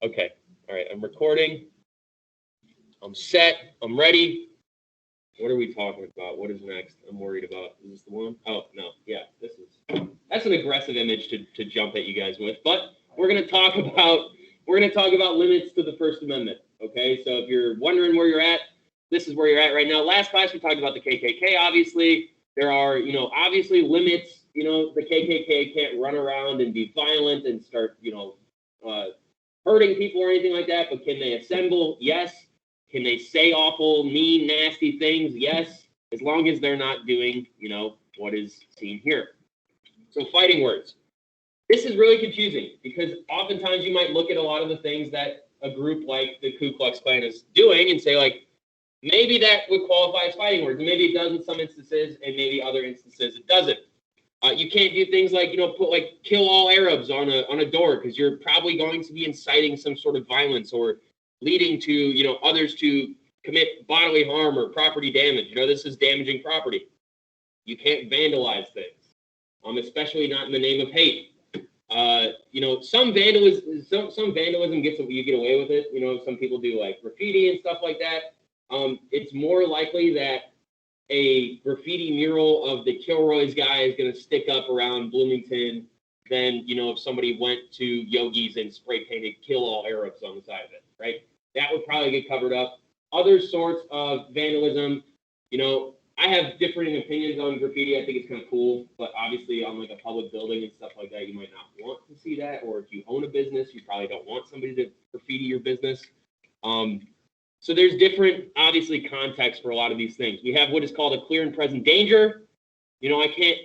Okay. All right. I'm recording. I'm set. I'm ready. What are we talking about? What is next? I'm worried about. Is this the one? Oh, no. Yeah, this is. That's an aggressive image to jump at you guys with. But we're going to talk about limits to the First Amendment. Okay. So if you're wondering where you're at, this is where you're at right now. Last class, we talked about the KKK, obviously. There are, obviously limits. The KKK can't run around and be violent and start, hurting people or anything like that. But can they assemble? Yes. Can they say awful, mean, nasty things? Yes. As long as they're not doing, what is seen here. So fighting words. This is really confusing because oftentimes you might look at a lot of the things that a group like the Ku Klux Klan is doing and say, like, maybe that would qualify as fighting words. And maybe it does in some instances, and maybe other instances it doesn't. You can't do things like, put like kill all Arabs on a door because you're probably going to be inciting some sort of violence or leading to, others to commit bodily harm or property damage. This is damaging property. You can't vandalize things, especially not in the name of hate. Some vandalism gets, you get away with it. Some people do like graffiti and stuff like that. It's more likely that a graffiti mural of the Kilroy's guy is going to stick up around Bloomington than, if somebody went to Yogi's and spray painted kill all Arabs on the side of it, right? That would probably get covered up. Other sorts of vandalism, I have differing opinions on graffiti. I think it's kind of cool, but obviously on like a public building and stuff like that, you might not want to see that. Or if you own a business, you probably don't want somebody to graffiti your business. So there's different, obviously, context for a lot of these things. We have what is called a clear and present danger. I can't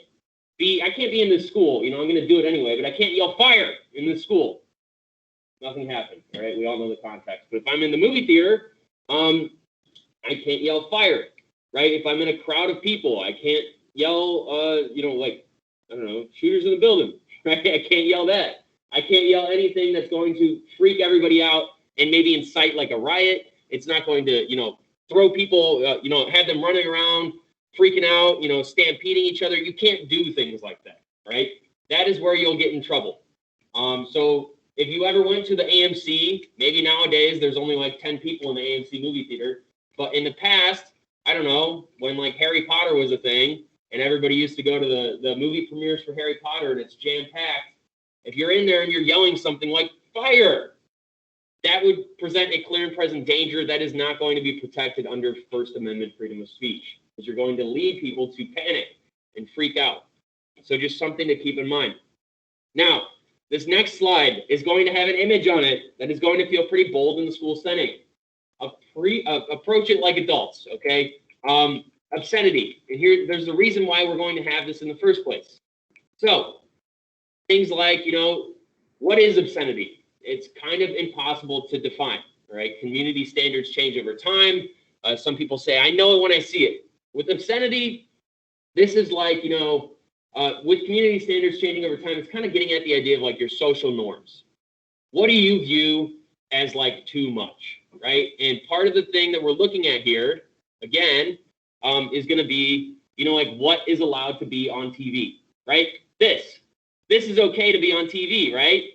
be in this school. I'm going to do it anyway, but I can't yell fire in this school. Nothing happened, all right? We all know the context. But if I'm in the movie theater, I can't yell fire, right? If I'm in a crowd of people, I can't yell, shooters in the building, right? I can't yell that. I can't yell anything that's going to freak everybody out and maybe incite like a riot. It's not going to, throw people, have them running around, freaking out, stampeding each other. You can't do things like that, right? That is where you'll get in trouble. So if you ever went to the AMC, maybe nowadays there's only like 10 people in the AMC movie theater. But in the past, I don't know, when like Harry Potter was a thing and everybody used to go to the movie premieres for Harry Potter and it's jam-packed, if you're in there and you're yelling something like fire, that would present a clear and present danger that is not going to be protected under First Amendment freedom of speech, because you're going to lead people to panic and freak out. So just something to keep in mind. Now, this next slide is going to have an image on it that is going to feel pretty bold in the school setting. Approach it like adults, okay? Obscenity. And there's a reason why we're going to have this in the first place. So, things like, what is obscenity? It's kind of impossible to define, right? Community standards change over time. Some people say, I know it when I see it. With obscenity, this is like, with community standards changing over time, it's kind of getting at the idea of like your social norms. What do you view as like too much, right? And part of the thing that we're looking at here, again, is going to be, like what is allowed to be on TV, right? This is okay to be on TV, right?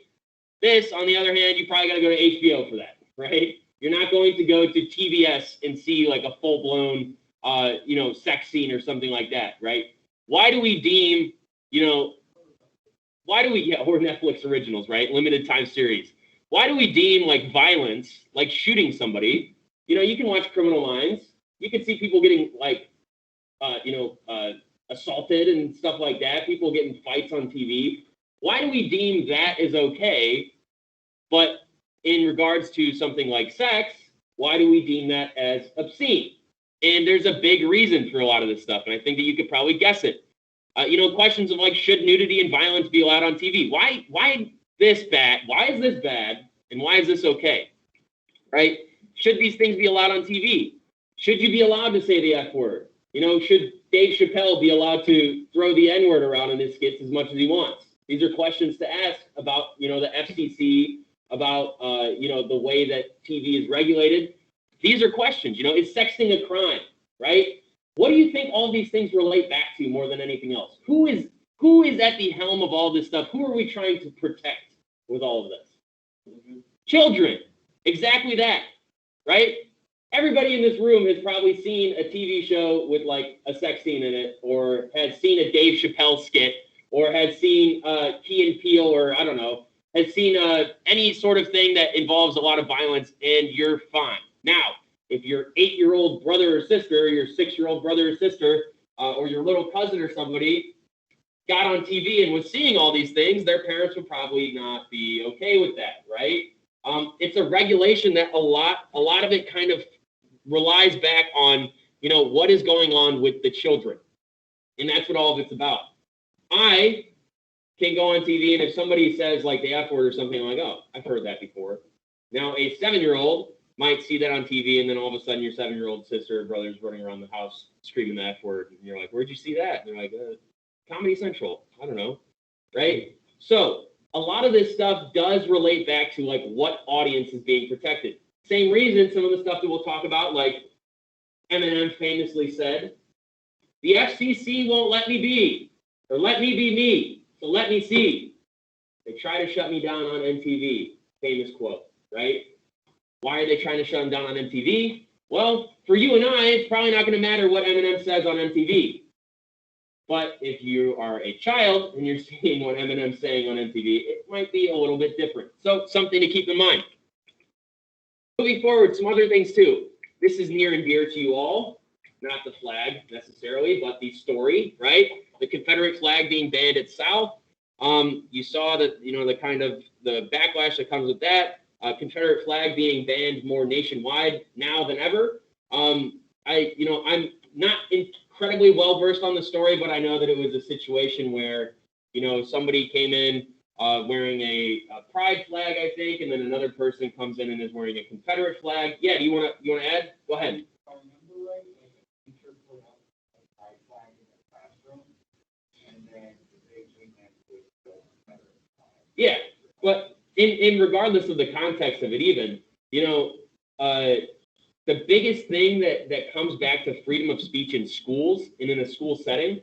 This, on the other hand, you probably got to go to HBO for that, right? You're not going to go to TBS and see like a full-blown, sex scene or something like that, right? Why do we deem, or Netflix originals, right? Limited time series. Why do we deem like violence, like shooting somebody? You can watch Criminal Minds. You can see people getting like, assaulted and stuff like that. People getting fights on TV. Why do we deem that is okay, but in regards to something like sex, why do we deem that as obscene? And there's a big reason for a lot of this stuff, and I think that you could probably guess it. Questions of like, should nudity and violence be allowed on TV? Why this bad? Why is this bad? And why is this okay? Right? Should these things be allowed on TV? Should you be allowed to say the F word? Should Dave Chappelle be allowed to throw the N word around in his skits as much as he wants? These are questions to ask about, the FCC, about, the way that TV is regulated. These are questions, is sexting a crime, right? What do you think all these things relate back to more than anything else? Who is at the helm of all this stuff? Who are we trying to protect with all of this? Children, exactly that, right? Everybody in this room has probably seen a TV show with like a sex scene in it, or has seen a Dave Chappelle skit, or has seen Key and Peele, or I don't know, has seen any sort of thing that involves a lot of violence, and you're fine. Now, if your 8-year-old brother or sister, or your 6-year-old brother or sister, or your little cousin or somebody got on TV and was seeing all these things, their parents would probably not be okay with that, right? It's a regulation that a lot of it kind of relies back on, what is going on with the children. And that's what all of it's about. I can go on TV, and if somebody says like the F word or something, I'm like, oh, I've heard that before. Now, a 7-year-old might see that on TV, and then all of a sudden your 7-year-old sister or brother's running around the house screaming the F word. And you're like, where'd you see that? And they're like, Comedy Central. I don't know. Right? So a lot of this stuff does relate back to like what audience is being protected. Same reason some of the stuff that we'll talk about, like Eminem famously said, the FCC won't let me be, or let me be me, so let me see. They try to shut me down on MTV. Famous quote, right? Why are they trying to shut him down on MTV? Well, for you and I, it's probably not going to matter what Eminem says on MTV. But if you are a child and you're seeing what Eminem's saying on MTV, it might be a little bit different. So something to keep in mind. Moving forward, some other things too. This is near and dear to you all, not the flag necessarily, but the story, right? The Confederate flag being banned at South. You saw that, the kind of the backlash that comes with that. Confederate flag being banned more nationwide now than ever. I'm not incredibly well versed on the story, but I know that it was a situation where, somebody came in wearing a pride flag, I think, and then another person comes in and is wearing a Confederate flag. Yeah, do you want to add? Go ahead. I remember right, like a teacher put up a pride flag in the classroom, and then they came in with the Confederate flag. Yeah, but in regardless of the context of it, even, the biggest thing that comes back to freedom of speech in schools and in a school setting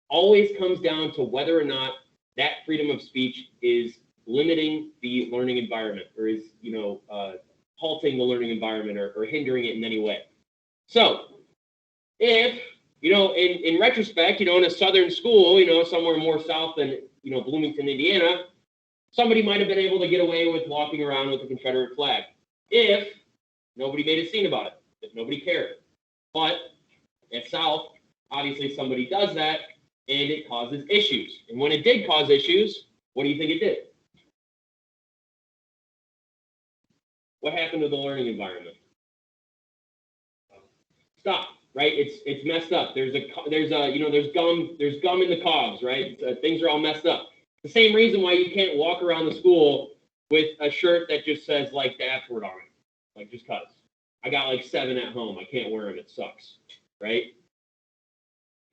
always comes down to whether or not that freedom of speech is limiting the learning environment, or is, halting the learning environment, or hindering it in any way. So if, in retrospect, in a southern school, somewhere more south than, Bloomington, Indiana, somebody might have been able to get away with walking around with a Confederate flag if nobody made a scene about it, if nobody cared. But at South, obviously somebody does that, and it causes issues. And when it did cause issues, what do you think it did? What happened to the learning environment? Stop, right? It's messed up. There's gum in the cogs, right? Things are all messed up. The same reason why you can't walk around the school with a shirt that just says like the F word on it, like just cause. I got like 7 at home. I can't wear them. It sucks, right?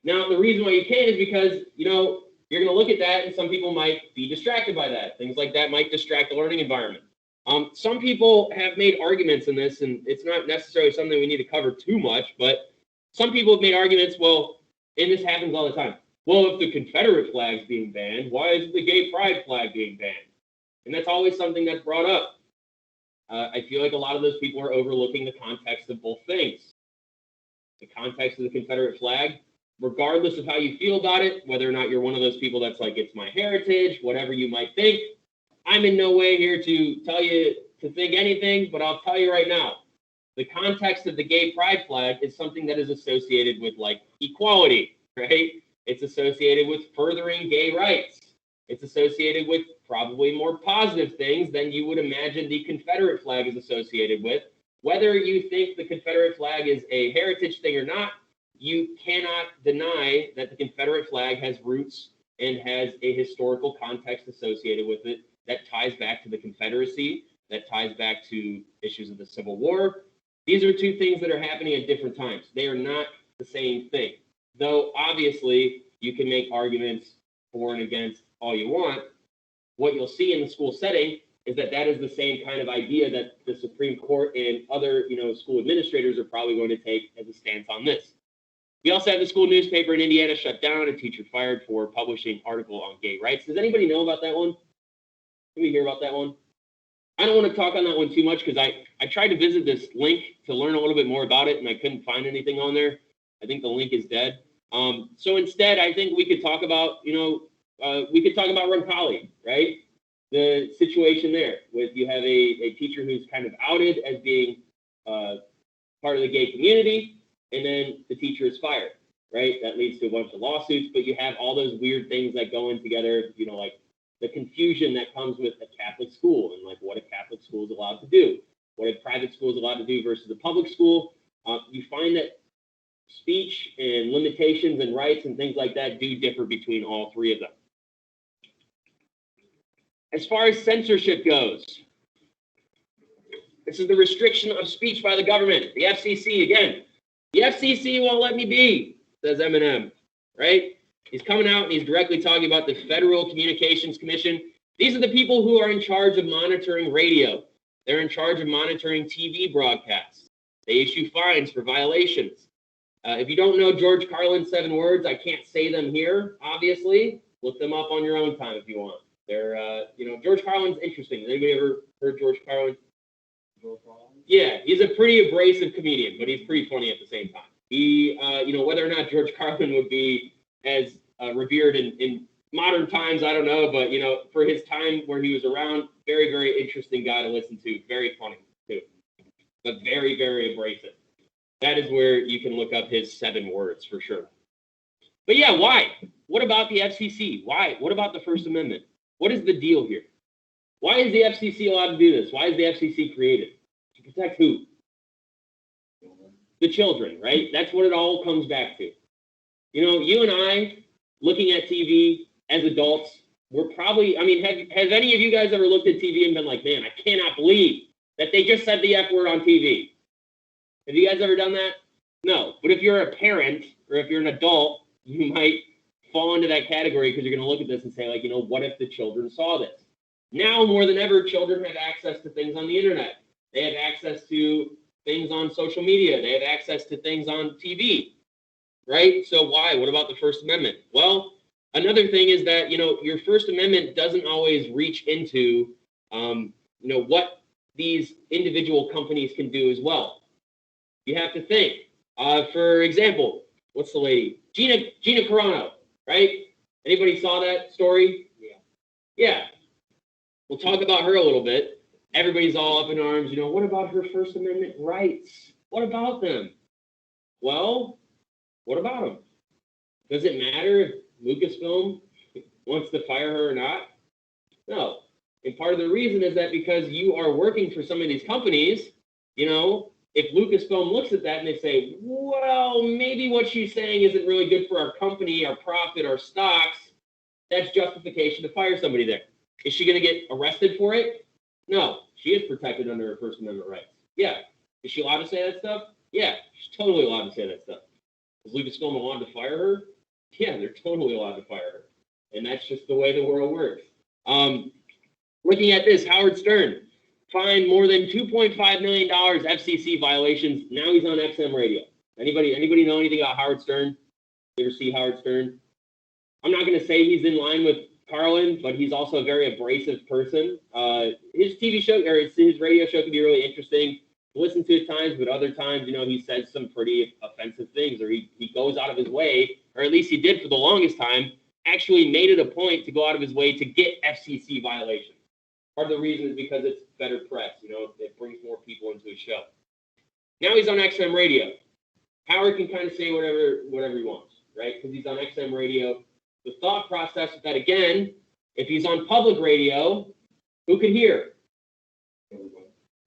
Now, the reason why you can't is because, you're going to look at that and some people might be distracted by that. Things like that might distract the learning environment. Some people have made arguments in this, and it's not necessarily something we need to cover too much, but some people have made arguments, well, and this happens all the time. Well, if the Confederate flag's being banned, why is the gay pride flag being banned? And that's always something that's brought up. I feel like a lot of those people are overlooking the context of both things. The context of the Confederate flag, regardless of how you feel about it, whether or not you're one of those people that's like, it's my heritage, whatever you might think, I'm in no way here to tell you to think anything, but I'll tell you right now, the context of the gay pride flag is something that is associated with like equality, right? It's associated with furthering gay rights. It's associated with probably more positive things than you would imagine the Confederate flag is associated with. Whether you think the Confederate flag is a heritage thing or not, you cannot deny that the Confederate flag has roots and has a historical context associated with it that ties back to the Confederacy, that ties back to issues of the Civil War. These are two things that are happening at different times. They are not the same thing. Though, obviously, you can make arguments for and against all you want. What you'll see in the school setting is that is the same kind of idea that the Supreme Court and other, school administrators are probably going to take as a stance on this. We also had the school newspaper in Indiana shut down, a teacher fired for publishing article on gay rights. Does anybody know about that one? Did we hear about that one? I don't want to talk on that one too much because I tried to visit this link to learn a little bit more about it, and I couldn't find anything on there. I think the link is dead. So instead, I think we could talk about, we could talk about Roncalli, right? The situation there with you have a teacher who's kind of outed as being part of the gay community, and then the teacher is fired, right? That leads to a bunch of lawsuits, but you have all those weird things that go in together, like the confusion that comes with a Catholic school and like what a Catholic school is allowed to do, what a private school is allowed to do versus a public school. You find that speech and limitations and rights and things like that do differ between all three of them. As far as censorship goes, this is the restriction of speech by the government, the FCC again. The FCC won't let me be, says Eminem, right? He's coming out and he's directly talking about the Federal Communications Commission. These are the people who are in charge of monitoring radio. They're in charge of monitoring TV broadcasts. They issue fines for violations. If you don't know George Carlin's 7 words, I can't say them here, obviously. Look them up on your own time if you want. They're, George Carlin's interesting. Has anybody ever heard George Carlin? Yeah, he's a pretty abrasive comedian, but he's pretty funny at the same time. He, whether or not George Carlin would be as revered in modern times, I don't know, but, for his time where he was around, very, very interesting guy to listen to. Very funny, too, but very, very abrasive. That is where you can look up his 7 words for sure. But yeah, why? What about the FCC? Why? What about the First Amendment? What is the deal here? Why is the FCC allowed to do this? Why is the FCC created? To protect who? The children, right? That's what it all comes back to. You and I, looking at TV as adults, we're probably, has any of you guys ever looked at TV and been like, man, I cannot believe that they just said the F word on TV? Have you guys ever done that? No. But if you're a parent or if you're an adult, you might fall into that category because you're going to look at this and say, like, what if the children saw this? Now, more than ever, children have access to things on the internet. They have access to things on social media. They have access to things on TV, right? So why? What about the First Amendment? Well, another thing is that, your First Amendment doesn't always reach into, what these individual companies can do as well. You have to think. For example, what's the lady? Gina Carano, right? Anybody saw that story? Yeah. We'll talk about her a little bit. Everybody's all up in arms. What about her First Amendment rights? What about them? Well, what about them? Does it matter if Lucasfilm wants to fire her or not? No. And part of the reason is that because you are working for some of these companies, if Lucasfilm looks at that and they say, well, maybe what she's saying isn't really good for our company, our profit, our stocks, that's justification to fire somebody there. Is she going to get arrested for it? No, she is protected under her First Amendment rights. Yeah. Is she allowed to say that stuff? Yeah, she's totally allowed to say that stuff. Is Lucasfilm allowed to fire her? Yeah, they're totally allowed to fire her. And that's just the way the world works. Looking at this, Howard Stern fined more than $2.5 million FCC violations. Now he's on XM radio. Anybody know anything about Howard Stern? You ever see Howard Stern? I'm not going to say he's in line with Carlin, but he's also a very abrasive person. His TV show or his radio show can be really interesting to listen to at times, but other times, he says some pretty offensive things, or he goes out of his way, or at least he did for the longest time, actually made it a point to go out of his way to get FCC violations. Part of the reason is because it's better press, it brings more people into his show. Now he's on XM radio. Howard can kind of say whatever he wants, right? Because he's on XM radio. The thought process is that, again, if he's on public radio, who can hear?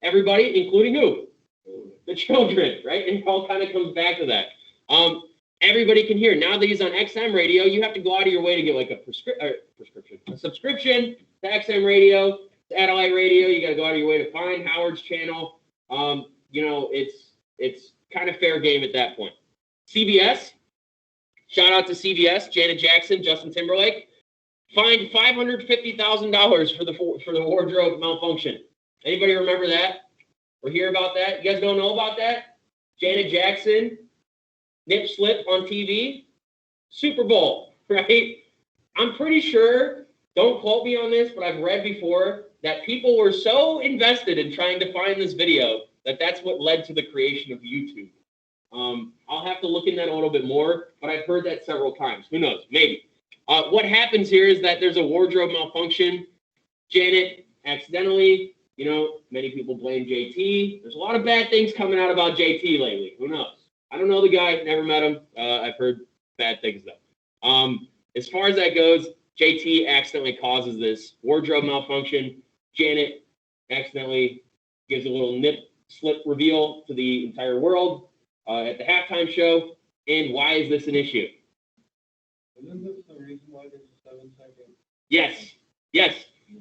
Everybody, including who? The children, right? And it all kind of comes back to that. Everybody can hear. Now that he's on XM radio, you have to go out of your way to get like a subscription to XM radio, satellite radio. You got to go out of your way to find Howard's channel. It's kind of fair game at that point. CBS, shout out to CBS, Janet Jackson, Justin Timberlake, fined $550,000 for the wardrobe malfunction. Anybody remember that or hear about that? You guys don't know about that? Janet Jackson, nip slip on TV, Super Bowl, right? I'm pretty sure, don't quote me on this, but I've read before that people were so invested in trying to find this video that that's what led to the creation of YouTube. I'll have to look in that a little bit more, but I've heard that several times. Who knows? Maybe. What happens here is that there's a wardrobe malfunction. Janet accidentally, many people blame JT. There's a lot of bad things coming out about JT lately. Who knows? I don't know the guy. Never met him. I've heard bad things, though. As far as that goes, JT accidentally causes this wardrobe malfunction. Janet accidentally gives a little slip reveal to the entire world at the halftime show. And why is this an issue? Isn't this the reason why there's a 7-second? Yes.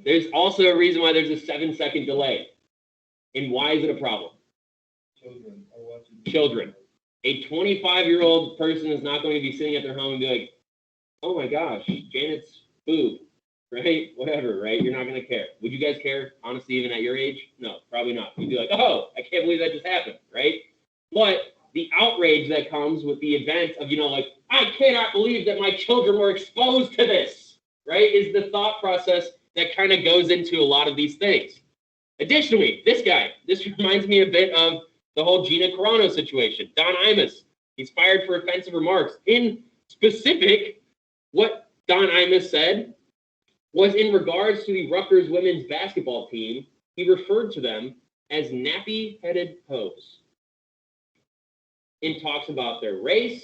There's also a reason why there's a 7-second delay. And why is it a problem? Children are watching. Children. A 25-year-old person is not going to be sitting at their home and be like, oh my gosh, Janet's boob, right? Whatever, right? You're not going to care. Would you guys care, honestly, even at your age? No, probably not. You'd be like, oh, I can't believe that just happened, right? But the outrage that comes with the event of, I cannot believe that my children were exposed to this, right, is the thought process that kind of goes into a lot of these things. Additionally, this reminds me a bit of the whole Gina Carano situation. Don Imus, he's fired for offensive remarks. In specific, what Don Imus said was in regards to the Rutgers women's basketball team, he referred to them as nappy-headed hoes. And talks about their race,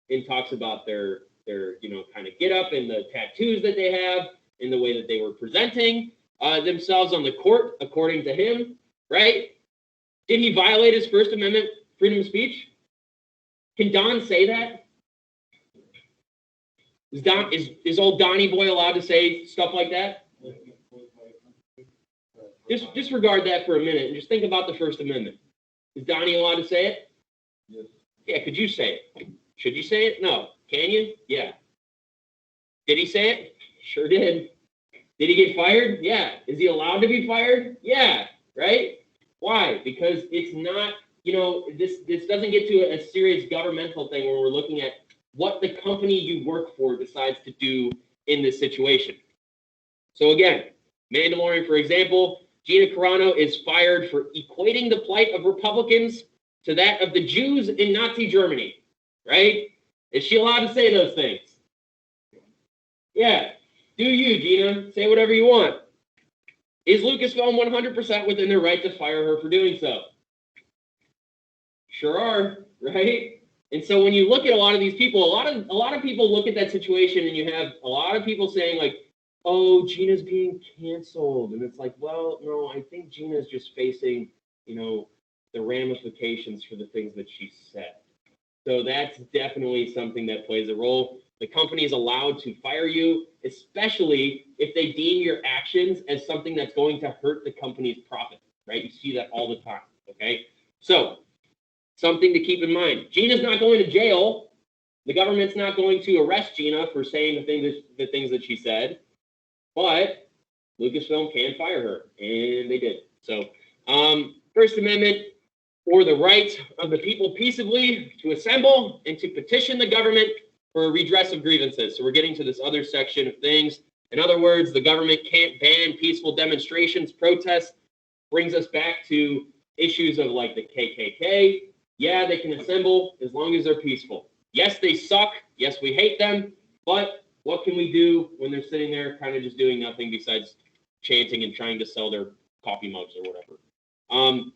and talks about their kind of get up and the tattoos that they have, and the way that they were presenting themselves on the court, according to him, right? Did he violate his First Amendment freedom of speech? Can Don say that? Is old Donnie Boy allowed to say stuff like that? Just disregard that for a minute and just think about the First Amendment. Is Donnie allowed to say it? Yes. Yeah, could you say it? Should you say it? No. Can you? Yeah. Did he say it? Sure did. Did he get fired? Yeah. Is he allowed to be fired? Yeah. Right? Why? Because it's not, this doesn't get to a serious governmental thing where we're looking at what the company you work for decides to do in this situation. So again, Mandalorian, for example, Gina Carano is fired for equating the plight of Republicans to that of the Jews in Nazi Germany, right? Is she allowed to say those things? Yeah. Do you, Gina? Say whatever you want. Is Lucasfilm 100% within their right to fire her for doing so? Sure are, right? And so when you look at a lot of these people, a lot of people look at that situation and you have a lot of people saying like, oh, Gina's being canceled. And it's like, well, no, I think Gina's just facing, the ramifications for the things that she said. So that's definitely something that plays a role. The company is allowed to fire you, especially if they deem your actions as something that's going to hurt the company's profit, right? You see that all the time, okay? So something to keep in mind. Gina's not going to jail. The government's not going to arrest Gina for saying the things that she said, but Lucasfilm can fire her, and they did. So First Amendment, or the right of the people peaceably to assemble and to petition the government for a redress of grievances. So we're getting to this other section of things. In other words, the government can't ban peaceful demonstrations, protests. Brings us back to issues of like the KKK. Yeah, they can assemble as long as they're peaceful. Yes, they suck. Yes, we hate them. But what can we do when they're sitting there kind of just doing nothing besides chanting and trying to sell their coffee mugs or whatever?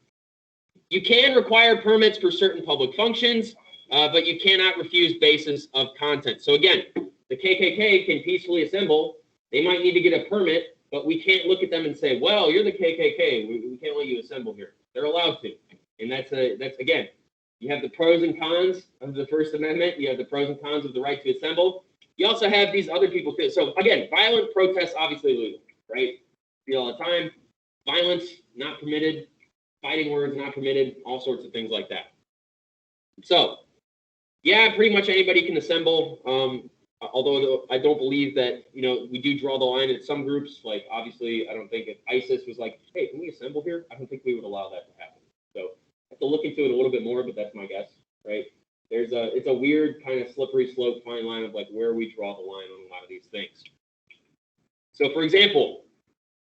You can require permits for certain public functions, but you cannot refuse basis of content. So again, the KKK can peacefully assemble. They might need to get a permit, but we can't look at them and say, well, you're the KKK. We can't let you assemble here. They're allowed to. And that's again, you have the pros and cons of the First Amendment. You have the pros and cons of the right to assemble. You also have these other people too. So again, violent protests, obviously legal, right? See all the time. Violence, not permitted. Fighting words, not permitted. All sorts of things like that. So, yeah, pretty much anybody can assemble. Although I don't believe that, we do draw the line at some groups. Like, obviously, I don't think if ISIS was like, hey, can we assemble here? I don't think we would allow that to happen. So, I have to look into it a little bit more, but that's my guess, right? It's a weird kind of slippery slope, fine line of like where we draw the line on a lot of these things. So, for example,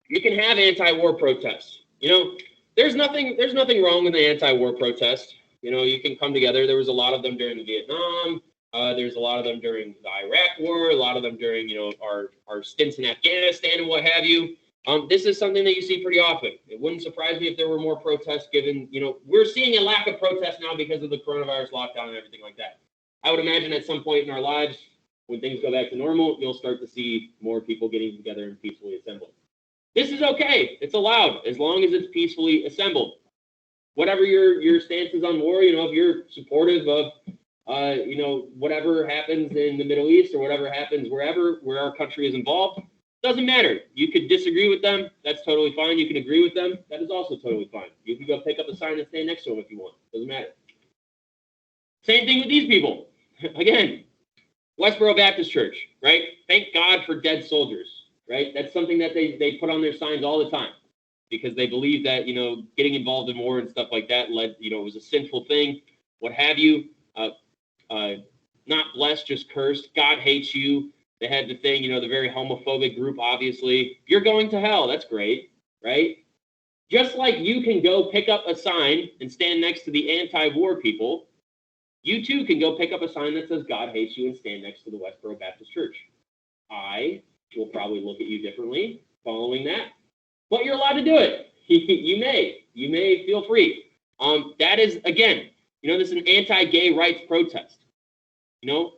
You can have anti-war protests. You know, there's nothing wrong with the anti-war protest. You know, you can come together. There was a lot of them during the Vietnam. There's a lot of them during the Iraq War. A lot of them during, you know, our stints in Afghanistan and what have you. This is something that you see pretty often. It wouldn't surprise me if there were more protests given, you know, we're seeing a lack of protest now because of the coronavirus lockdown and everything like that. I would imagine at some point in our lives, when things go back to normal, you'll start to see more people getting together and peacefully assembled. This is okay. It's allowed as long as it's peacefully assembled. Whatever your stance is on war, you know, if you're supportive of, you know, whatever happens in the Middle East or whatever happens where our country is involved, doesn't matter. You could disagree with them. That's totally fine. You can agree with them. That is also totally fine. You can go pick up a sign and stand next to them if you want. Doesn't matter. Same thing with these people. Again, Westboro Baptist Church, right? Thank God for dead soldiers, right? That's something that they put on their signs all the time because they believe that, you know, getting involved in war and stuff like that led, you know, it was a sinful thing, what have you. Not blessed, just cursed. God hates you. They had the thing, you know, the very homophobic group, obviously. You're going to hell. That's great, right? Just like you can go pick up a sign and stand next to the anti-war people, you too can go pick up a sign that says God hates you and stand next to the Westboro Baptist Church. I will probably look at you differently following that, but you're allowed to do it. You may feel free. That is, again, you know, this is an anti-gay rights protest. You know,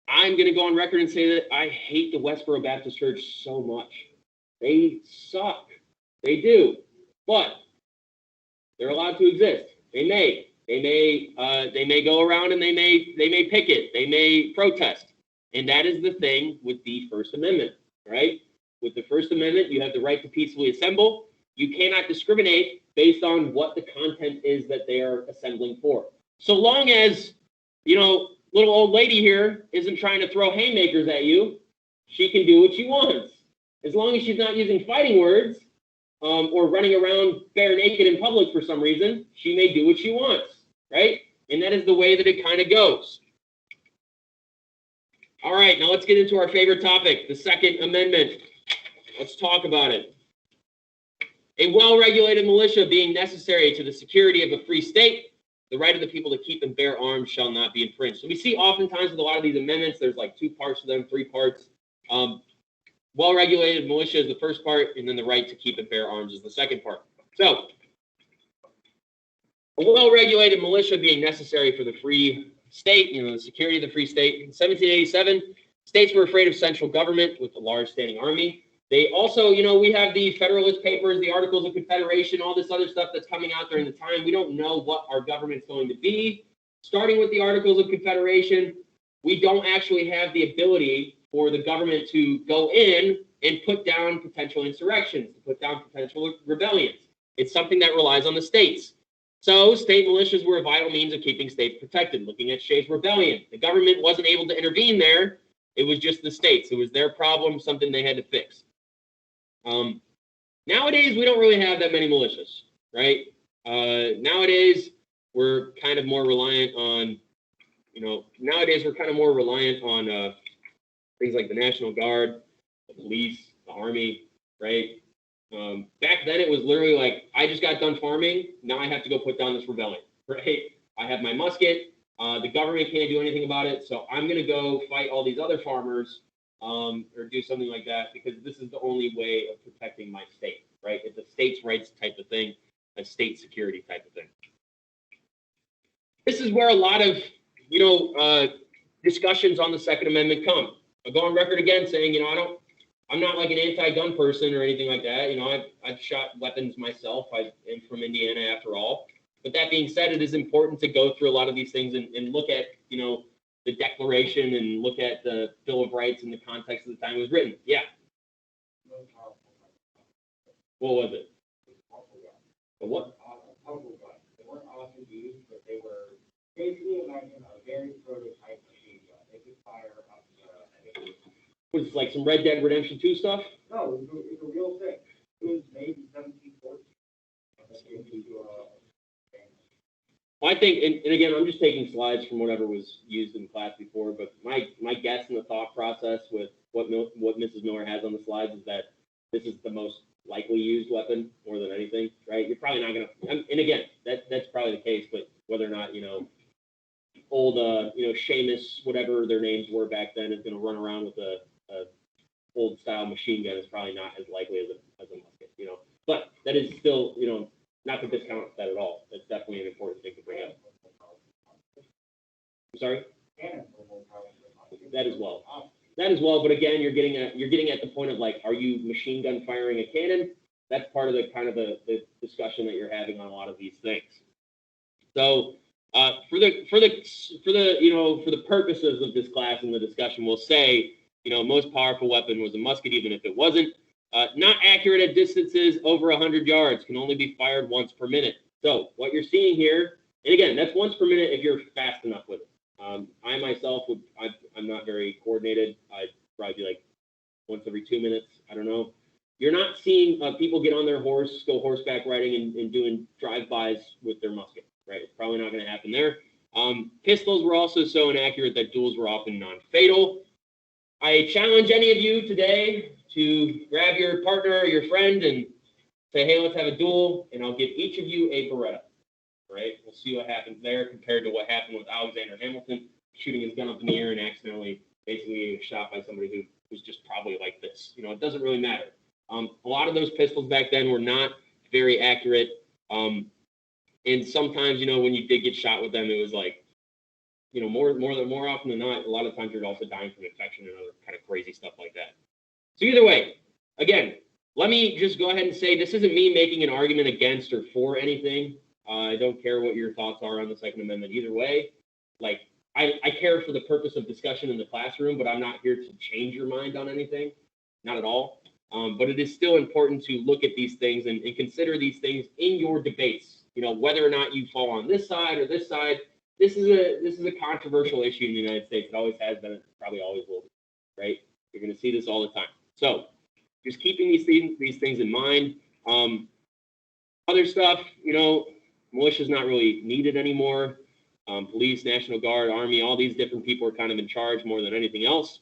I'm going to go on record and say that I hate the Westboro Baptist Church so much. They suck. They do. But they're allowed to exist. They may go around and they may picket. They may protest. And that is the thing with the First Amendment, right? With the First Amendment, you have the right to peacefully assemble. You cannot discriminate based on what the content is that they are assembling for. So long as, you know, little old lady here isn't trying to throw haymakers at you, she can do what she wants. As long as she's not using fighting words or running around bare naked in public for some reason, she may do what she wants, right? And that is the way that it kind of goes. All right, now let's get into our favorite topic, the Second Amendment. Let's talk about it. A well-regulated militia being necessary to the security of a free state, the right of the people to keep and bear arms shall not be infringed. So we see oftentimes with a lot of these amendments, there's like 2 parts to them, 3 parts. Well-regulated militia is the first part, and then the right to keep and bear arms is the second part. So, a well-regulated militia being necessary for the free state, you know, the security of the free state. In 1787, states were afraid of central government with a large standing army. They also, you know, we have the Federalist Papers, the Articles of Confederation, all this other stuff that's coming out during the time. We don't know what our government's going to be. Starting with the Articles of Confederation, we don't actually have the ability for the government to go in and put down potential insurrections, to put down potential rebellions. It's something that relies on the states. So state militias were a vital means of keeping states protected. Looking at Shays' Rebellion, the government wasn't able to intervene there. It was just the states. It was their problem, something they had to fix. Nowadays, we don't really have that many militias, right? Nowadays, we're kind of more reliant on, things like the National Guard, the police, the Army, right? Back then, it was literally like, I just got done farming. Now I have to go put down this rebellion, right? I have my musket. The government can't do anything about it. So I'm going to go fight all these other farmers or do something like that because this is the only way of protecting my state, right? It's a states' rights type of thing, a state security type of thing. This is where a lot of, discussions on the Second Amendment come. I'll go on record again saying, I'm not like an anti-gun person or anything like that. I've shot weapons myself. I am from Indiana after all. But that being said, it is important to go through a lot of these things and look at, the Declaration and look at the Bill of Rights in the context of the time it was written. Yeah. What was it? But what? They weren't often used, but they were basically imagine a very prototype machine gun. They could fire up to, Was it like some Red Dead Redemption 2 stuff? No, it was a real thing. It was made in 1714. Well, I think, and again, I'm just taking slides from whatever was used in class before, but my guess in the thought process with what Mrs. Miller has on the slides is that this is the most likely used weapon more than anything, right? You're probably not going to, and again, that's probably the case, but whether or not, old, Seamus, whatever their names were back then, is going to run around with a old style machine gun is probably not as likely as a musket, But that is still, not to discount that at all. That's definitely an important thing to bring up. I'm sorry? That as well. That as well, but again, you're getting at the point of like, are you machine gun firing a cannon? That's part of the kind of the discussion that you're having on a lot of these things. So for the purposes of this class and the discussion, we'll say, most powerful weapon was a musket, even if it wasn't. Not accurate at distances over 100 yards, can only be fired once per minute. So what you're seeing here, and again, that's once per minute if you're fast enough with it. I myself I'm not very coordinated. I'd probably be like once every 2 minutes. I don't know. You're not seeing people get on their horse, go horseback riding and doing drive-bys with their musket, right? It's probably not going to happen there. Pistols were also so inaccurate that duels were often non-fatal. I challenge any of you today to grab your partner or your friend and say, hey, let's have a duel, and I'll give each of you a Beretta, right? We'll see what happens there compared to what happened with Alexander Hamilton shooting his gun up in the air and accidentally basically shot by somebody who was just probably like this. It doesn't really matter. A lot of those pistols back then were not very accurate. And sometimes, when you did get shot with them, it was like, more often than not, a lot of times you're also dying from infection and other kind of crazy stuff like that. So either way, again, let me just go ahead and say this isn't me making an argument against or for anything. I don't care what your thoughts are on the Second Amendment either way. Like, I care for the purpose of discussion in the classroom, but I'm not here to change your mind on anything. Not at all. But it is still important to look at these things and consider these things in your debates. Whether or not you fall on this side or this side, this is a controversial issue in the United States. It always has been. It probably always will be. Right? You're going to see this all the time. So just keeping these things in mind. Other stuff, militia's not really needed anymore. Police, National Guard, Army, all these different people are kind of in charge more than anything else.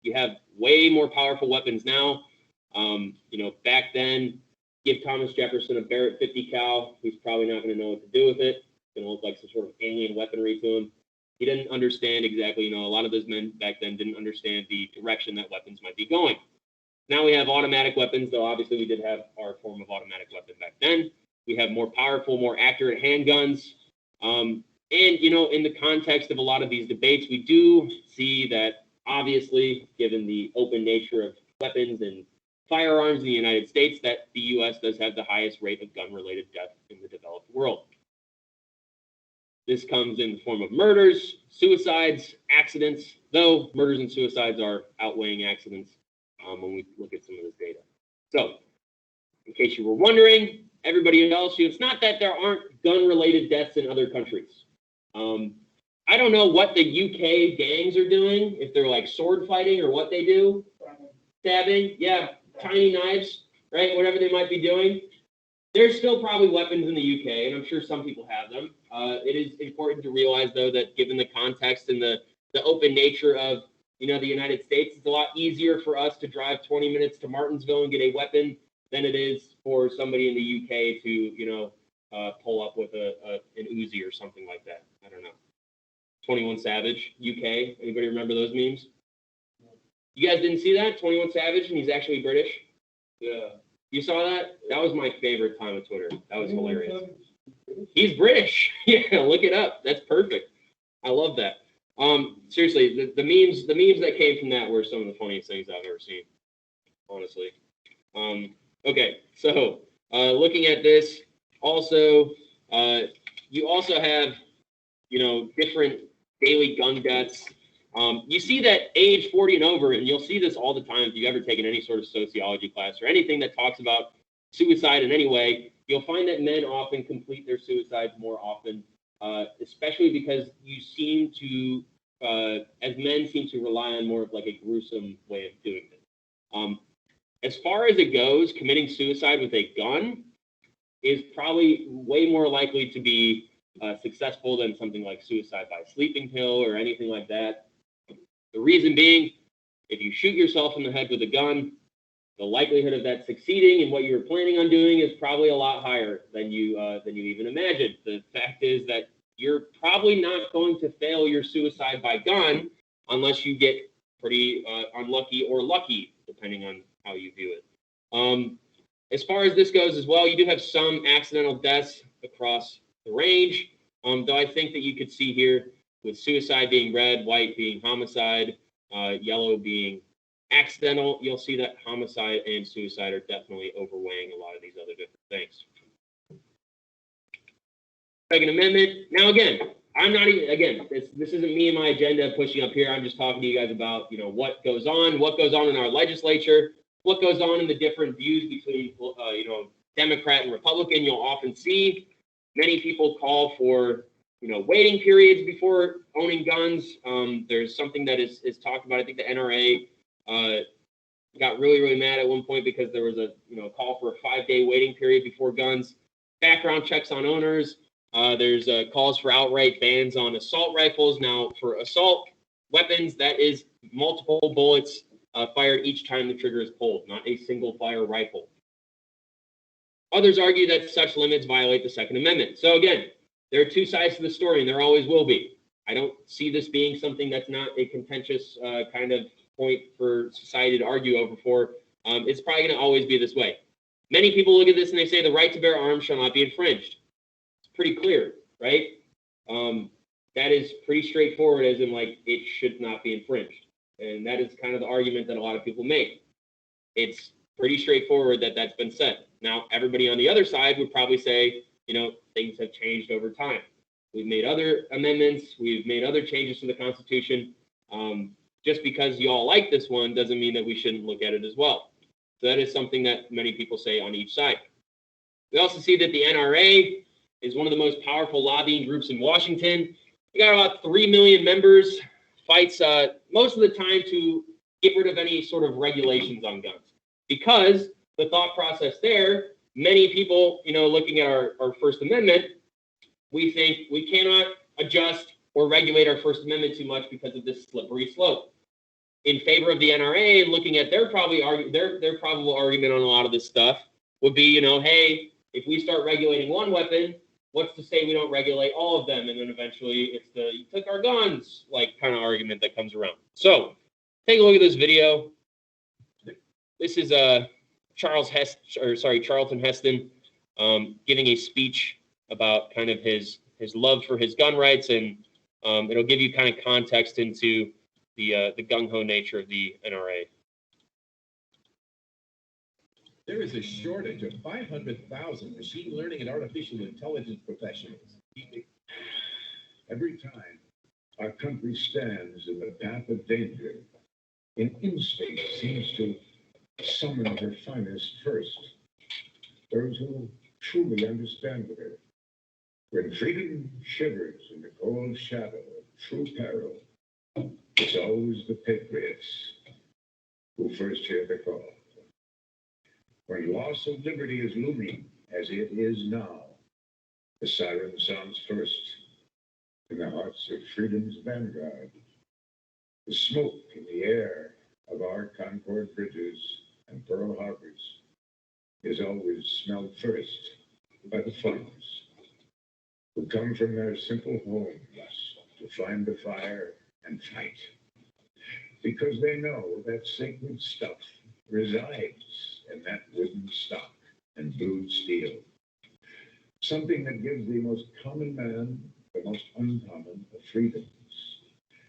You have way more powerful weapons now. Back then, give Thomas Jefferson a Barrett 50 cal. He's probably not going to know what to do with it. It's going to look like some sort of alien weaponry to him. He didn't understand exactly, a lot of those men back then didn't understand the direction that weapons might be going. Now we have automatic weapons, though obviously we did have our form of automatic weapon back then. We have more powerful, more accurate handguns. And, in the context of a lot of these debates, we do see that obviously, given the open nature of weapons and firearms in the United States, that the U.S. does have the highest rate of gun-related death in the developed world. This comes in the form of murders, suicides, accidents, though murders and suicides are outweighing accidents when we look at some of this data. So, in case you were wondering, everybody else, it's not that there aren't gun-related deaths in other countries. I don't know what the UK gangs are doing, if they're like sword fighting or what they do. Stabbing, yeah, tiny knives, right? Whatever they might be doing. There's still probably weapons in the UK, and I'm sure some people have them. It is important to realize, though, that given the context and the open nature of, the United States, it's a lot easier for us to drive 20 minutes to Martinsville and get a weapon than it is for somebody in the UK to, pull up with an Uzi or something like that. I don't know. 21 Savage, UK. Anybody remember those memes? You guys didn't see that? 21 Savage, and he's actually British? Yeah. You saw that? That was my favorite time of Twitter. That was hilarious. He's British. Yeah, look it up. That's perfect. I love that. Seriously, the memes that came from that were some of the funniest things I've ever seen, honestly. Okay, so looking at this, also, you also have, different daily gun deaths. You see that age 40 and over, and you'll see this all the time if you've ever taken any sort of sociology class or anything that talks about suicide in any way, you'll find that men often complete their suicides more often, especially because you seem to, as men seem to rely on more of like a gruesome way of doing it. As far as it goes, committing suicide with a gun is probably way more likely to be successful than something like suicide by sleeping pill or anything like that. The reason being, If you shoot yourself in the head with a gun, the likelihood of that succeeding in what you were planning on doing is probably a lot higher than you even imagined. The fact is that you're probably not going to fail your suicide by gun unless you get pretty unlucky or lucky, depending on how you view it. As far as this goes as well, you do have some accidental deaths across the range, though I think that you could see here with suicide being red, white being homicide, yellow being accidental, you'll see that homicide and suicide are definitely overweighing a lot of these other different things. Second Amendment. Now, again, I'm not even, again, this isn't me and my agenda pushing up here. I'm just talking to you guys about, what goes on in our legislature, what goes on in the different views between, Democrat and Republican. You'll often see many people call for, waiting periods before owning guns. There's something that is talked about. I think the NRA got really, really mad at one point because there was a call for a 5-day waiting period before guns. Background checks on owners. There's calls for outright bans on assault rifles. Now, for assault weapons, that is multiple bullets fired each time the trigger is pulled, not a single fire rifle. Others argue that such limits violate the Second Amendment. So again, there are two sides to the story, and there always will be. I don't see this being something that's not a contentious kind of point for society to argue over for. It's probably going to always be this way. Many people look at this and they say the right to bear arms shall not be infringed. It's pretty clear, right? That is pretty straightforward, as in like it should not be infringed. And that is kind of the argument that a lot of people make. It's pretty straightforward that that's been said. Now, everybody on the other side would probably say, things have changed over time. We've made other amendments. We've made other changes to the Constitution. Just because you all like this one doesn't mean that we shouldn't look at it as well. So that is something that many people say on each side. We also see that the NRA is one of the most powerful lobbying groups in Washington. We got about 3 million members, fights most of the time to get rid of any sort of regulations on guns. Because the thought process there, many people, looking at our First Amendment, we think we cannot adjust or regulate our First Amendment too much because of this slippery slope. In favor of the NRA, and looking at their probable argument on a lot of this stuff would be, hey, if we start regulating one weapon, what's to say we don't regulate all of them? And then eventually it's the you took our guns like kind of argument that comes around. So take a look at this video. This is Charlton Heston giving a speech about kind of his love for his gun rights, and it'll give you kind of context into the gung-ho nature of the NRA. There is a shortage of 500,000 machine learning and artificial intelligence professionals. Every time our country stands in the path of danger, an instinct seems to summon her finest first, those who truly understand her. When freedom shivers in the cold shadow of true peril, it's always the patriots who first hear the call. When loss of liberty is looming, as it is now, the siren sounds first in the hearts of freedom's vanguard. The smoke in the air of our Concord bridges and Pearl Harbors is always smelled first by the farmers who come from their simple homes to find the fire and fight, because they know that sacred stuff resides in that wooden stock and blued steel, something that gives the most common man the most uncommon of freedoms.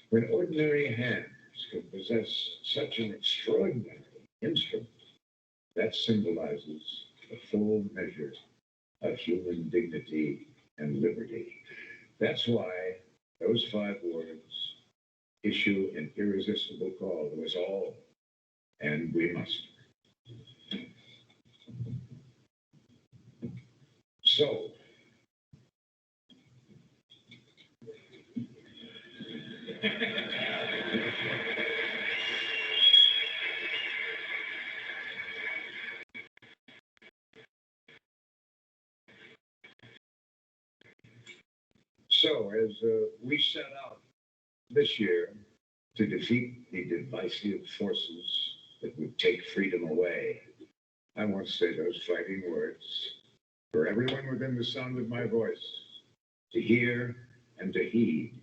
When ordinary hands can possess such an extraordinary instrument, that symbolizes a full measure of human dignity and liberty. That's why those 5 words issue an irresistible call to us all, and we must. So, as we set out this year to defeat the divisive forces that would take freedom away. I won't say those fighting words. For everyone within the sound of my voice, to hear and to heed,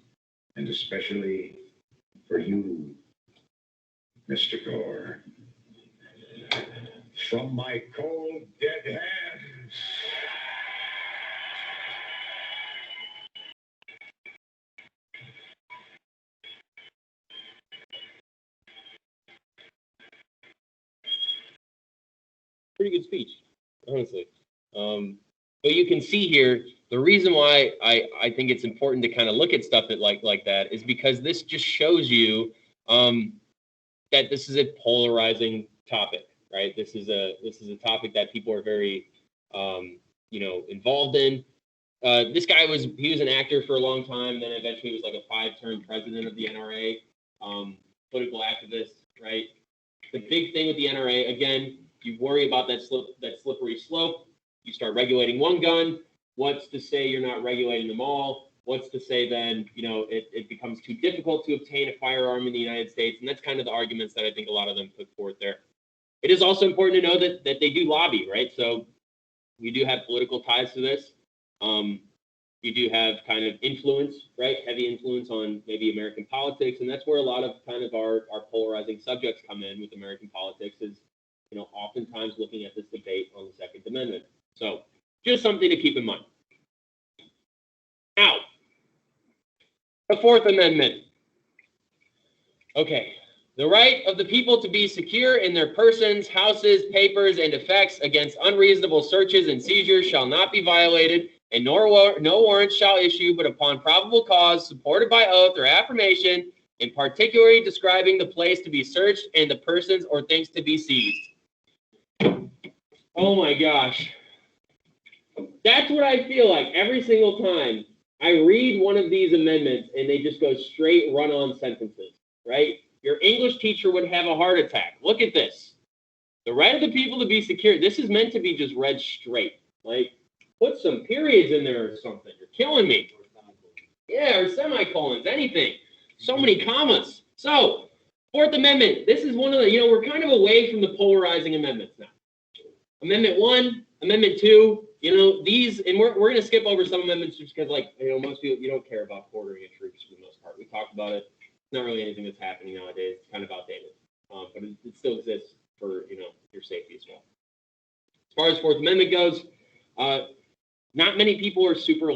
and especially for you, Mr. Gore. From my cold, dead hands. Pretty good speech, honestly. But you can see here, the reason why I think it's important to kind of look at stuff like that is because this just shows you that this is a polarizing topic, right? This is a topic that people are very involved in. This guy was an actor for a long time, then eventually was like a 5-term president of the NRA, political activist, right? The big thing with the NRA, again, you worry about that slippery slope. You start regulating one gun. What's to say you're not regulating them all? What's to say then, it becomes too difficult to obtain a firearm in the United States? And that's kind of the arguments that I think a lot of them put forth there. It is also important to know that they do lobby, right? So we do have political ties to this. You do have kind of influence, right? Heavy influence on maybe American politics. And that's where a lot of kind of our polarizing subjects come in with American politics is, oftentimes looking at this debate on the Second Amendment. So just something to keep in mind. Now, the Fourth Amendment. Okay. The right of the people to be secure in their persons, houses, papers, and effects against unreasonable searches and seizures shall not be violated, and no warrant shall issue but upon probable cause, supported by oath or affirmation, in particularly describing the place to be searched and the persons or things to be seized. Oh my gosh. That's what I feel like every single time I read one of these amendments and they just go straight run-on sentences, right? Your English teacher would have a heart attack. Look at this. The right of the people to be secure. This is meant to be just read straight. Like, put some periods in there or something. You're killing me. Yeah, or semicolons, anything. So many commas. So, Fourth Amendment. This is one of the, we're kind of away from the polarizing amendments now. Amendment 1, Amendment 2, these, and we're going to skip over some amendments just because, most people, you don't care about quartering of troops for the most part. We talked about it. It's not really anything that's happening nowadays. It's kind of outdated. But it still exists for, your safety as well. As far as Fourth Amendment goes, not many people are super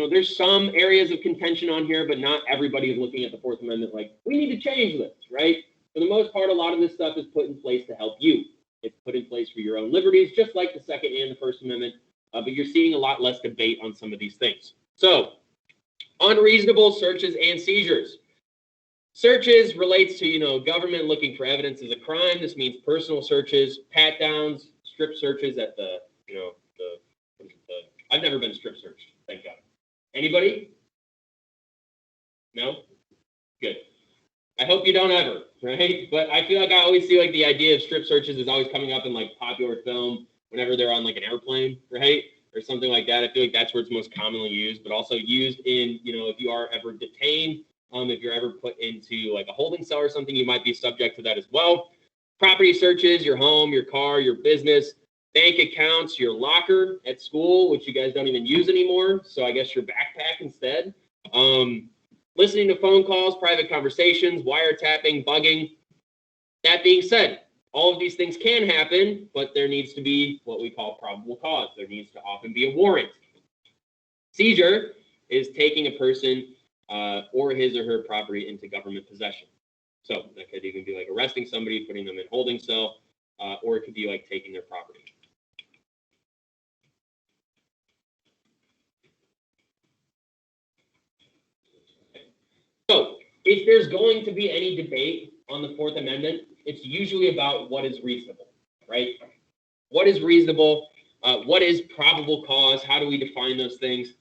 there's some areas of contention on here, but not everybody is looking at the Fourth Amendment like, we need to change this, right? For the most part, a lot of this stuff is put in place to help you. It's put in place for your own liberties, just like the Second and the First Amendment, but you're seeing a lot less debate on some of these things. So, unreasonable searches and seizures. Searches relates to, government looking for evidence is a crime. This means personal searches, pat downs, strip searches at the I've never been strip searched, thank God. Anybody? No? Good. I hope you don't ever, right? But I feel like I always see the idea of strip searches is always coming up in popular film whenever they're on an airplane, right? Or something like that. I feel like that's where it's most commonly used, but also used in, if you are ever detained, if you're ever put into a holding cell or something, you might be subject to that as well. Property searches, your home, your car, your business, bank accounts, your locker at school, which you guys don't even use anymore. So I guess your backpack instead. Listening to phone calls, private conversations, wiretapping, bugging. That being said, all of these things can happen, but there needs to be what we call probable cause. There needs to often be a warrant. Seizure is taking a person or his or her property into government possession. So that could even be arresting somebody, putting them in holding cell, or it could be taking their property. So if there's going to be any debate on the Fourth Amendment, it's usually about what is reasonable, right? What is reasonable? What is probable cause? How do we define those things?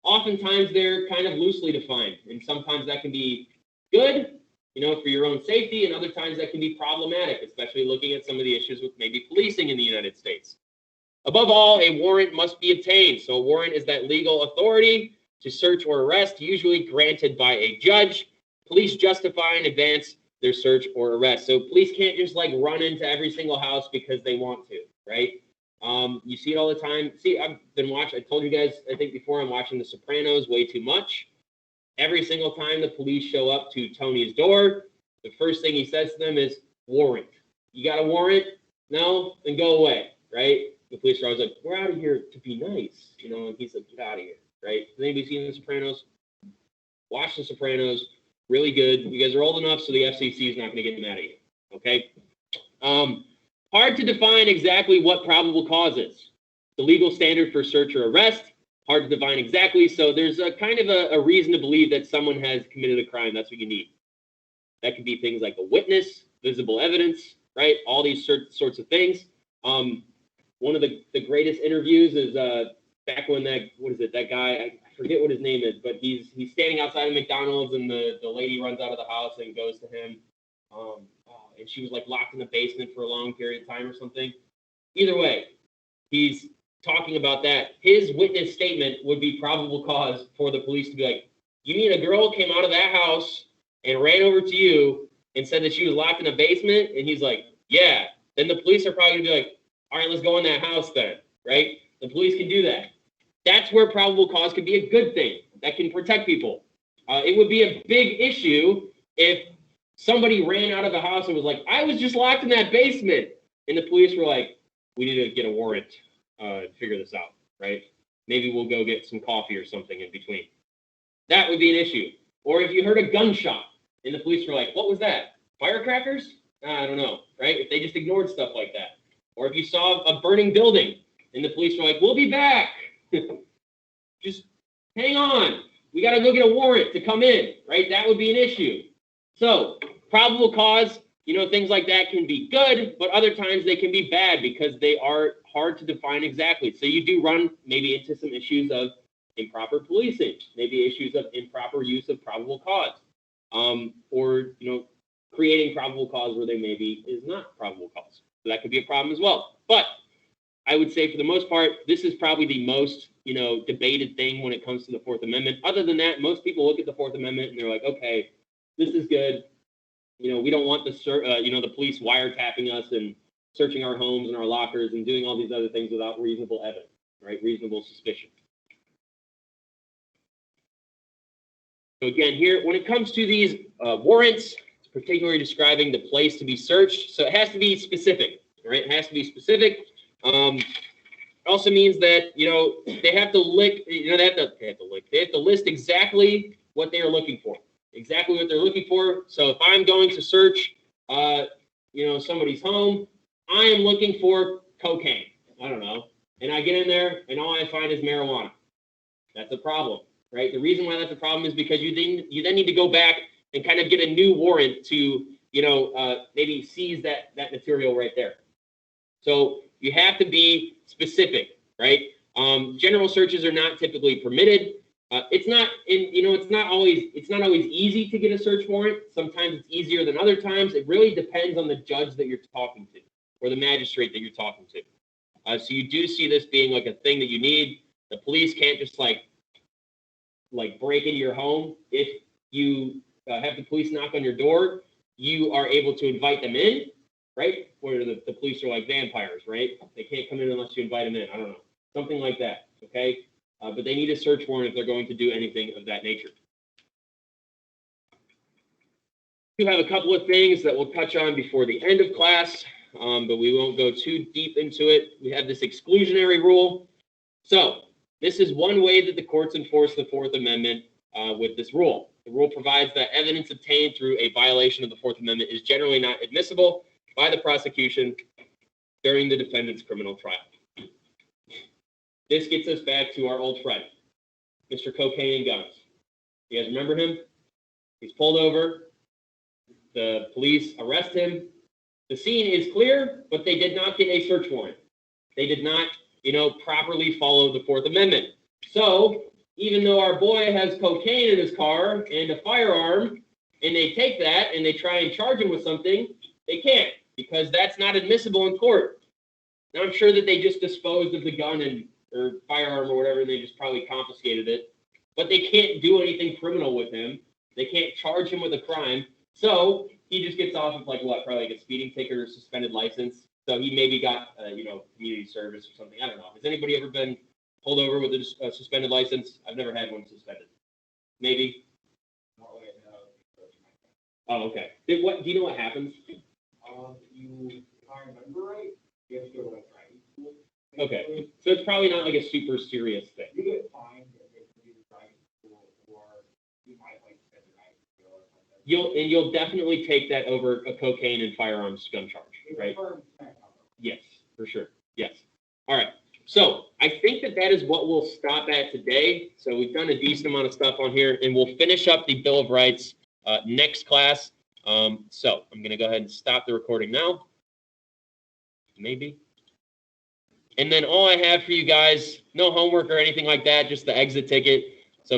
Oftentimes they're kind of loosely defined, and sometimes that can be good, for your own safety, and other times that can be problematic, especially looking at some of the issues with maybe policing in the United States. Above all, a warrant must be obtained. So a warrant is that legal authority to search or arrest, usually granted by a judge. police justify and advance their search or arrest. So police can't just like run into every single house because they want to, right? You see it all the time. See, I've been watching, I told you guys, I think before, I'm watching The Sopranos way too much. Every single time the police show up to Tony's door, the first thing he says to them is, warrant. You got a warrant? No? Then go away, right? The police are always like, we're out of here to be nice, you know, and he's like, get out of here, right? Has anybody seen The Sopranos? Watch The Sopranos. Really good. You guys are old enough, so the FCC is not going to get mad at you, okay? Hard to define exactly what probable cause is. The legal standard for search or arrest, hard to define exactly, so there's a kind of a reason to believe that someone has committed a crime. That's what you need. That could be things like a witness, visible evidence, right? All these sorts of things. One of the greatest interviews is back when that guy, I forget what his name is, but he's standing outside of McDonald's and the lady runs out of the house and goes to him. And she was like locked in the basement for a long period of time or something. Either way, he's talking about that. His witness statement would be probable cause for the police to be like, you mean a girl came out of that house and ran over to you and said that she was locked in a basement? And he's like, yeah. Then the police are probably going to be like, all right, let's go in that house then, right? The police can do that. That's where probable cause could be a good thing that can protect people. It would be a big issue if somebody ran out of the house and was like, I was just locked in that basement. And the police were like, we need to get a warrant to figure this out, right? Maybe we'll go get some coffee or something in between. That would be an issue. Or if you heard a gunshot and the police were like, what was that? Firecrackers? I don't know, right? If they just ignored stuff like that. Or if you saw a burning building and the police were like, we'll be back. Just hang on. We got to go get a warrant to come in, right? That would be an issue. So probable cause, you know, things like that can be good, but other times they can be bad because they are hard to define exactly. So you do run maybe into some issues of improper policing, maybe issues of improper use of probable cause, or, you know, creating probable cause where there maybe is not probable cause. So that could be a problem as well. But I would say for the most part, this is probably the most, you know, debated thing when it comes to the Fourth Amendment. Other than that, most people look at the Fourth Amendment and they're like, okay, this is good. You know, we don't want the police wiretapping us and searching our homes and our lockers and doing all these other things without reasonable evidence, right? Reasonable suspicion. So again, here, when it comes to these warrants, it's particularly describing the place to be searched. So it has to be specific, right? It has to be specific. It also means that, you know, they have to list exactly what they are looking for. Exactly what they're looking for. So if I'm going to search, you know, somebody's home, I am looking for cocaine. I don't know. And I get in there and all I find is marijuana. That's a problem, right? The reason why that's a problem is because you then need to go back and kind of get a new warrant to, you know, maybe seize that material right there. So you have to be specific, right? General searches are not typically permitted. It's not always easy to get a search warrant. Sometimes it's easier than other times. It really depends on the judge that you're talking to or the magistrate that you're talking to. So you do see this being like a thing that you need. The police can't just like break into your home. If you have the police knock on your door, you are able to invite them in, right? Where the police are like vampires, right? They can't come in unless you invite them in. I don't know. Something like that, okay? But they need a search warrant if they're going to do anything of that nature. We have a couple of things that we'll touch on before the end of class, but we won't go too deep into it. We have this exclusionary rule. So this is one way that the courts enforce the Fourth Amendment with this rule. The rule provides that evidence obtained through a violation of the Fourth Amendment is generally not admissible by the prosecution during the defendant's criminal trial. This gets us back to our old friend, Mr. Cocaine and Guns. You guys remember him? He's pulled over. The police arrest him. The scene is clear, but they did not get a search warrant. They did not, you know, properly follow the Fourth Amendment. So even though our boy has cocaine in his car and a firearm, and they take that and they try and charge him with something, they can't because that's not admissible in court. Now I'm sure that they just disposed of the gun or firearm or whatever, and they just probably confiscated it. But they can't do anything criminal with him They can't charge him with a crime. So he just gets off with like what, probably like a speeding ticket or suspended license. So he maybe got, community service or something. I don't know. Has anybody ever been pulled over with a suspended license? I've never had one suspended. Maybe. Oh, okay. Do you know what happens? If I remember right, you have to go to like driving school. Okay. So it's probably not like a super serious thing. You get fined if they do driving school, or you might like spend the night in jail or something. You'll definitely take that over a cocaine and firearms gun charge, right? Yes, for sure. Yes. All right. So I think that is what we'll stop at today. So we've done a decent amount of stuff on here, and we'll finish up the Bill of Rights next class. So I'm going to go ahead and stop the recording now. Maybe. And then all I have for you guys, no homework or anything like that, just the exit ticket.